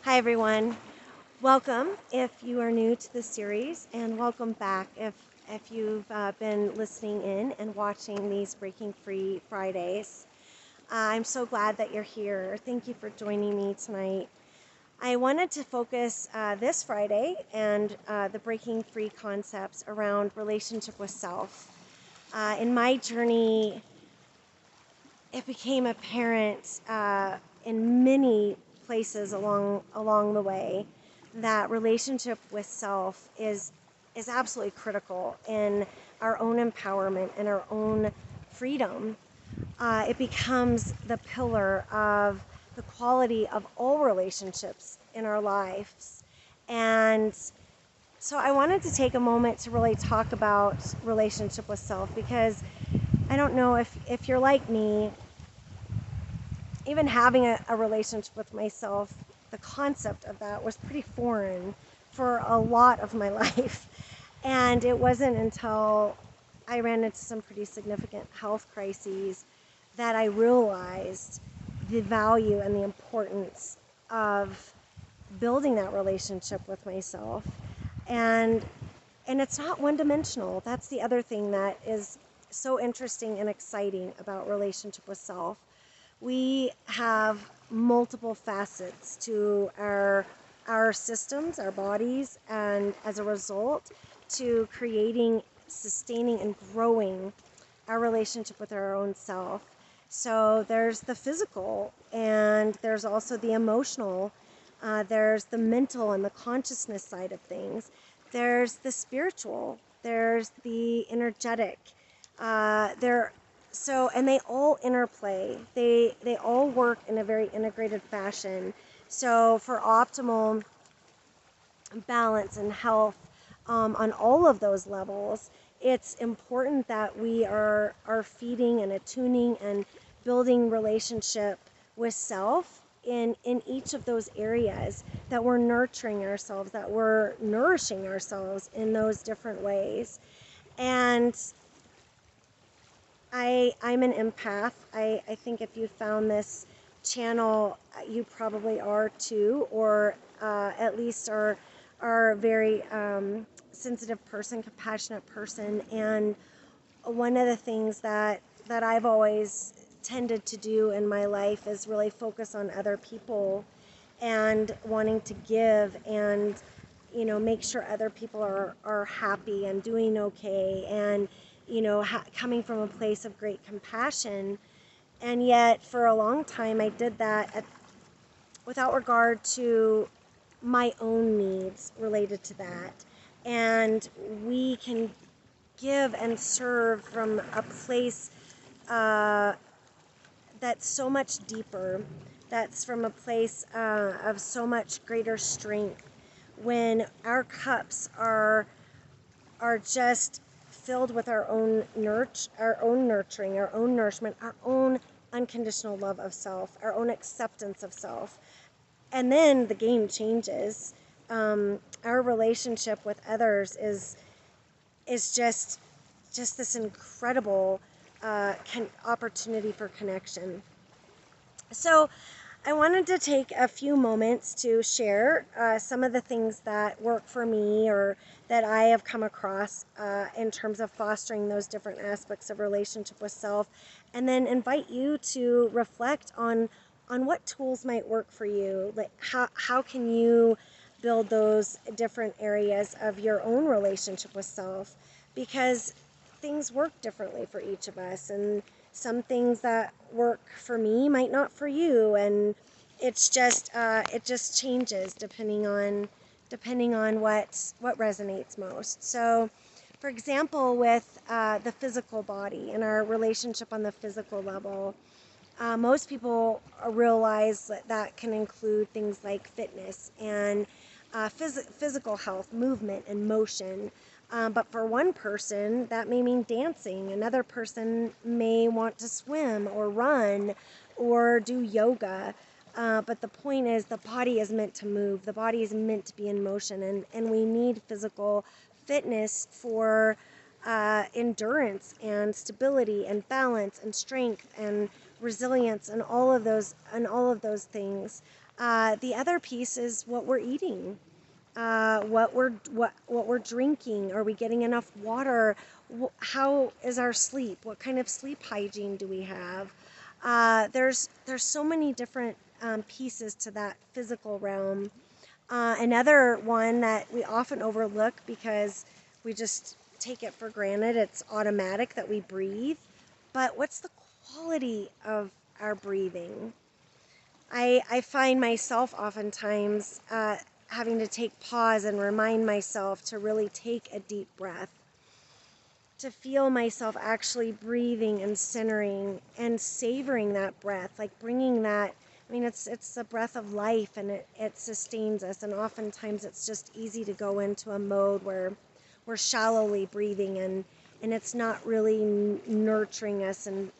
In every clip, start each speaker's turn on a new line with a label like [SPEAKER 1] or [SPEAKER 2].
[SPEAKER 1] Hi, everyone. Welcome if you are new to the series, and welcome back if you've been listening in and watching these Breaking Free Fridays. I'm so glad that you're here. Thank you for joining me tonight. I wanted to focus this Friday and the Breaking Free concepts around relationship with self. In my journey, it became apparent in many places along the way that relationship with self is absolutely critical in our own empowerment and our own freedom. It becomes the pillar of the quality of all relationships in our lives. And so I wanted to take a moment to really talk about relationship with self, because I don't know if you're like me, even having a relationship with myself, the concept of that was pretty foreign for a lot of my life. And it wasn't until I ran into some pretty significant health crises that I realized the value and the importance of building that relationship with myself. And and it's not one dimensional. That's the other thing that is so interesting and exciting about relationship with self. We have multiple facets to our systems, our bodies, and as a result, to creating, sustaining, and growing our relationship with our own self. So there's the physical, and there's also the emotional, there's the mental and the consciousness side of things, there's the spiritual, there's the energetic, there. So, and they all interplay. They all work in a very integrated fashion. So for optimal balance and health, on all of those levels, it's important that we are feeding and attuning and building relationship with self in each of those areas, that we're nurturing ourselves, that we're nourishing ourselves in those different ways. And I'm an empath. I think if you found this channel, you probably are too, or at least are a very sensitive person, compassionate person. And one of the things that I've always tended to do in my life is really focus on other people and wanting to give and make sure other people are happy and doing okay, and coming from a place of great compassion. And yet for a long time I did that without regard to my own needs related to that. And we can give and serve from a place that's so much deeper, that's from a place of so much greater strength, when our cups are just filled with our own nurturing, our own nourishment, our own unconditional love of self, our own acceptance of self. And then the game changes. Our relationship with others is just this incredible opportunity for connection. So I wanted to take a few moments to share some of the things that work for me, or that I have come across in terms of fostering those different aspects of relationship with self, and then invite you to reflect on what tools might work for you. Like how can you build those different areas of your own relationship with self, because things work differently for each of us, and some things that work for me might not for you, and it's just it just changes depending on what resonates most. So for example, with the physical body and our relationship on the physical level, most people realize that can include things like fitness and physical health, movement and motion. But for one person, that may mean dancing. Another person may want to swim or run or do yoga. But the point is, the body is meant to move. The body is meant to be in motion. And we need physical fitness for endurance and stability and balance and strength and resilience and all of those things. The other piece is what we're eating, what we're drinking. Are we getting enough water? How is our sleep? What kind of sleep hygiene do we have? There's so many different pieces to that physical realm. Another one that we often overlook because we just take it for granted, it's automatic that we breathe. But what's the quality of our breathing? I find myself oftentimes having to take pause and remind myself to really take a deep breath, to feel myself actually breathing and centering and savoring that breath, like bringing that. I mean, it's the breath of life, and it sustains us. And oftentimes it's just easy to go into a mode where we're shallowly breathing, and it's not really nurturing us and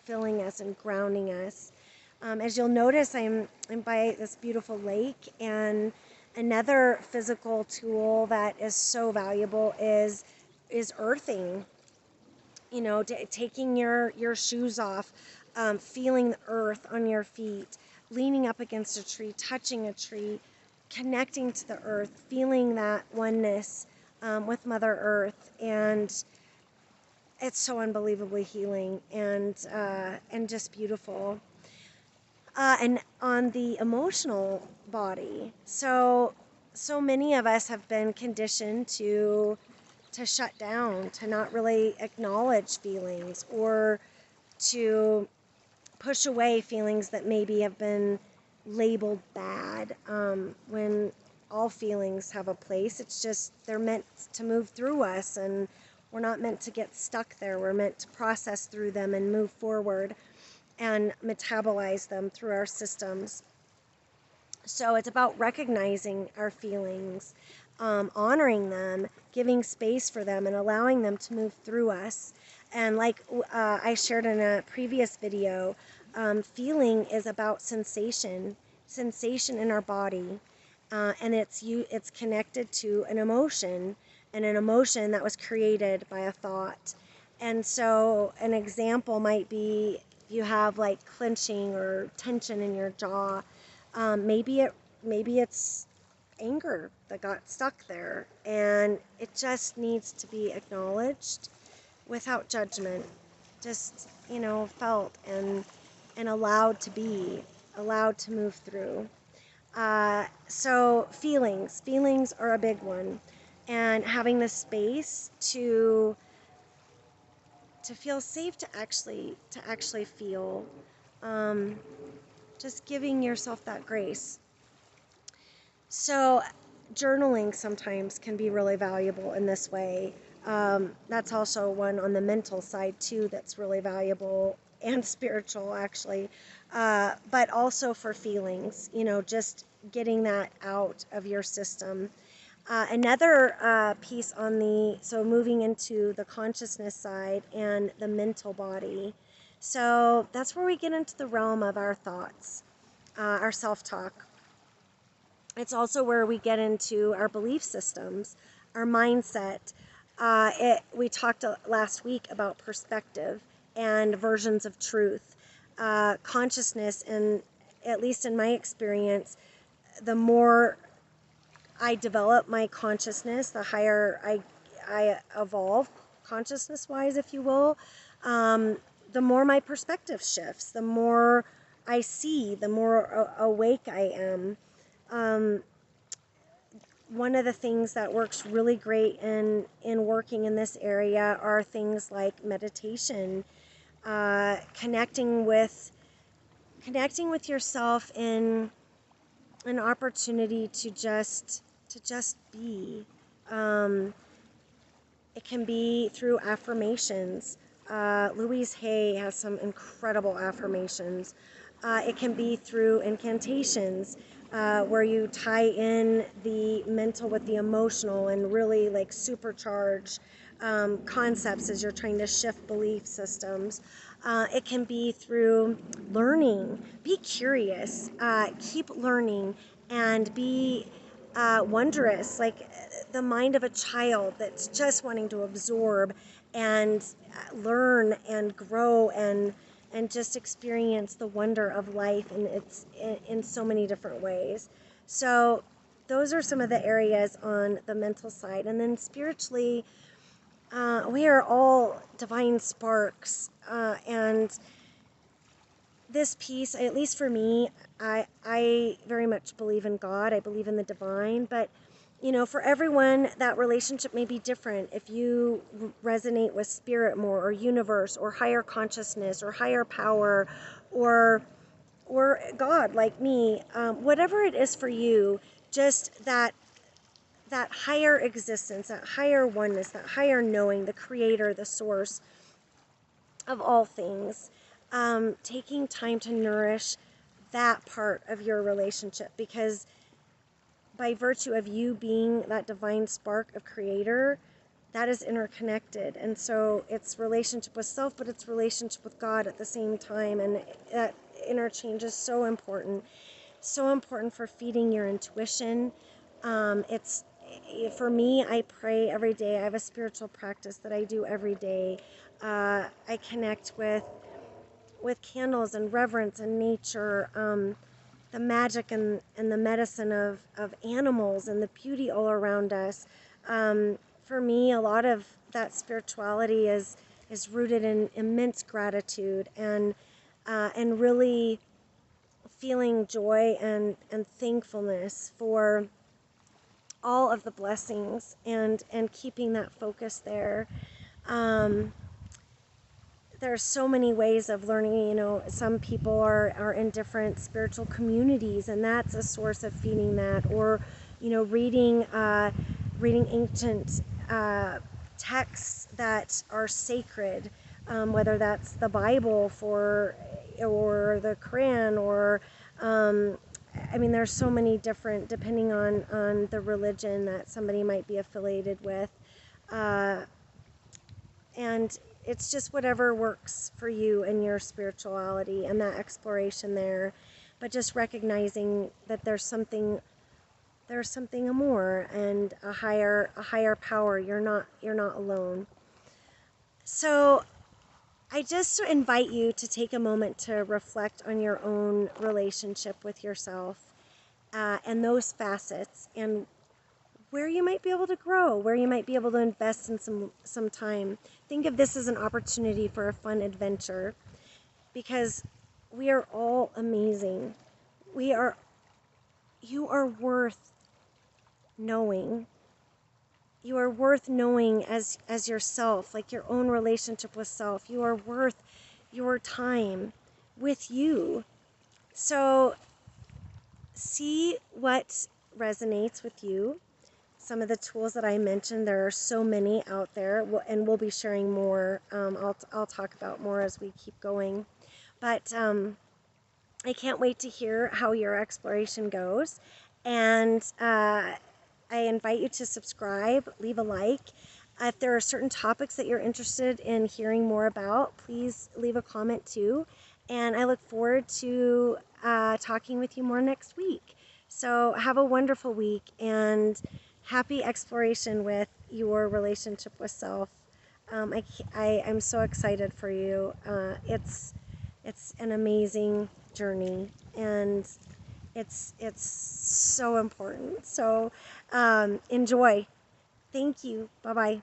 [SPEAKER 1] filling us and grounding us. As you'll notice, I'm by this beautiful lake, and another physical tool that is so valuable is earthing. You know, taking your shoes off, feeling the earth on your feet, leaning up against a tree, touching a tree, connecting to the earth, feeling that oneness with Mother Earth, and it's so unbelievably healing and just beautiful. And on the emotional body, so many of us have been conditioned to shut down, to not really acknowledge feelings, or to push away feelings that maybe have been labeled bad. When all feelings have a place, it's just they're meant to move through us, and we're not meant to get stuck there. We're meant to process through them and move forward and metabolize them through our systems. So it's about recognizing our feelings, honoring them, giving space for them, and allowing them to move through us. And like I shared in a previous video, feeling is about sensation in our body, and it's connected to an emotion, and an emotion that was created by a thought. And so an example might be you have like clenching or tension in your jaw. Maybe it's anger that got stuck there, and it just needs to be acknowledged without judgment, just felt and allowed to be, allowed to move through. So feelings are a big one, and having the space to feel safe to actually feel, um, just giving yourself that grace. So journaling sometimes can be really valuable in this way. That's also one on the mental side too that's really valuable, and spiritual actually, but also for feelings, just getting that out of your system. Another piece so moving into the consciousness side and the mental body. So that's where we get into the realm of our thoughts, our self-talk. It's also where we get into our belief systems, our mindset. We talked last week about perspective and versions of truth. Consciousness, and at least in my experience, the more I develop my consciousness, the higher I evolve consciousness-wise, if you will, the more my perspective shifts, the more I see, the more awake I am. One of the things that works really great in working in this area are things like meditation, connecting with yourself in an opportunity to just be. It can be through affirmations. Louise Hay has some incredible affirmations. It can be through incantations, where you tie in the mental with the emotional and really like supercharge concepts as you're trying to shift belief systems. It can be through learning. Be curious, keep learning, and be wondrous, like the mind of a child that's just wanting to absorb and learn and grow and just experience the wonder of life, and it's in so many different ways. So those are some of the areas on the mental side. And then spiritually, we are all divine sparks, and this piece, at least for me, I very much believe in God. I believe in the divine, but for everyone, that relationship may be different. If you resonate with spirit more, or universe, or higher consciousness, or higher power, or God, like me, whatever it is for you, just that higher existence, that higher oneness, that higher knowing, the creator, the source of all things, taking time to nourish that part of your relationship, because by virtue of you being that divine spark of creator, that is interconnected. And so it's relationship with self, but it's relationship with God at the same time. And that interchange is so important. So important for feeding your intuition. It's for me, I pray every day. I have a spiritual practice that I do every day. I connect with candles and reverence and nature, the magic and the medicine of animals and the beauty all around us. For me, a lot of that spirituality is rooted in immense gratitude and really feeling joy and thankfulness for all of the blessings and keeping that focus there. There's so many ways of learning. Some people are in different spiritual communities, and that's a source of feeding that. Or reading ancient texts that are sacred, whether that's the Bible or the Quran, or there's so many different, depending on the religion that somebody might be affiliated with. And it's just whatever works for you and your spirituality and that exploration there. But just recognizing that there's something more, and a higher power. You're not alone. So I just invite you to take a moment to reflect on your own relationship with yourself, and those facets, and where you might be able to grow, where you might be able to invest in some time. Think of this as an opportunity for a fun adventure, because we are all amazing. You are worth knowing. You are worth knowing as yourself, like your own relationship with self. You are worth your time with you. So see what resonates with you. Some of the tools that I mentioned, there are so many out there, and we'll be sharing more. I'll talk about more as we keep going. But I can't wait to hear how your exploration goes. And I invite you to subscribe, leave a like. If there are certain topics that you're interested in hearing more about, please leave a comment too. And I look forward to talking with you more next week. So have a wonderful week, and happy exploration with your relationship with self. I'm so excited for you. It's an amazing journey, and it's so important. So enjoy. Thank you. Bye-bye.